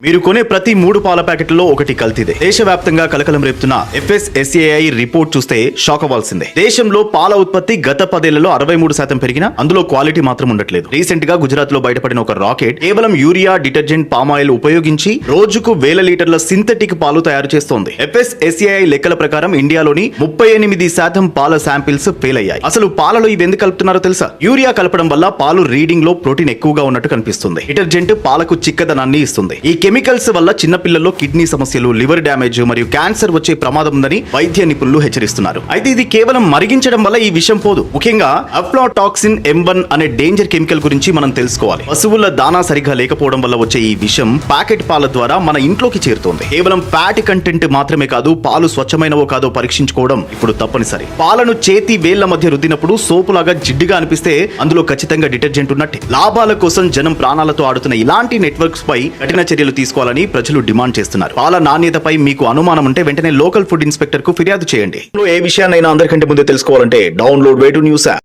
మీరు కొనే ప్రతి 3 పాల ప్యాకెట్లలో ఒకటి కల్తీదే. దేశవ్యాప్తంగా కలకలం రేపుతున్న FSSAI రిపోర్ట్ చూస్తే షాక్ అవ్వాల్సిందే. దేశంలో పాల ఉత్పత్తి గత 10 ఏళ్లలో 63% పెరిగినా అందులో క్వాలిటీ మాత్రం ఉండట్లేదు. రీసెంట్ గా గుజరాత్ లో బయటపడిన ఒక రాకెట్ కేవలం యూరియా, డిటర్జెంట్, పామాయిల్ ఉపయోగించి రోజుకు 1000 లీటర్ల సింథటిక్ పాలు తయారు చేస్తోంది. FSSAI లెక్కల ప్రకారం ఇండియాలోని 38% పాల శాంపిల్స్ ఫెయిల్ అయ్యాయి. అసలు పాలలో ఇవి ఎందుకు కలుపుతున్నారో తెలుసా? యూరియా కలపడం వల్ల పాలు రీడింగ్ లో ప్రోటీన్ ఎక్కువగా ఉన్నట్టు కనిపిస్తుంది. డిటర్జెంట్ పాలకు చిక్కదనాన్ని ఇస్తుంది. ఈ కెమికల్స్ వల్ల చిన్నపిల్లల్లో కిడ్నీ సమస్యలు, లివర్ డ్యామేజ్ మరియు క్యాన్సర్ వచ్చే ప్రమాదం ఉందని వైద్య నిపుణులు హెచ్చరిస్తున్నారు. అయితే ఇది కేవలం మరిగించడం వల్ల ఈ విషయం పోదు. ముఖ్యంగా అఫ్లాటాక్సిన్ M1 అనే డేంజర్ కెమికల్ గురించి మనం తెలుసుకోవాలి. పశువుల దానా సరిగ్గా లేకపోవడం వల్ల వచ్చే ఈ విషం ప్యాకెట్ పాల ద్వారా మన ఇంట్లోకి చేరుతోంది. కేవలం ఫ్యాట్ కంటెంట్ మాత్రమే కాదు, పాలు స్వచ్ఛమైనవో కాదో పరీక్షించుకోవడం ఇప్పుడు తప్పనిసరి. పాలను చేతి వేళ్ల మధ్య రుద్దినప్పుడు సోపులాగా జిడ్డుగా అనిపిస్తే అందులో ఖచ్చితంగా డిటర్జెంట్ ఉన్నట్టే. లాభాల కోసం జనం ప్రాణాలతో ఆడుతున్న ఇలాంటి నెట్వర్క్స్ పై కఠిన చర్యలు తీసుకోవాలని ప్రజలు డిమాండ్ చేస్తున్నారు. పాల నాణ్యతపై మీకు అనుమానం ఉంటే వెంటనే లోకల్ ఫుడ్ ఇన్స్పెక్టర్ కు ఫిర్యాదు చేయండి. ఏ విషయాన్నైనా అందరికంటే ముందే తెలుసుకోవాలంటే download way to news app.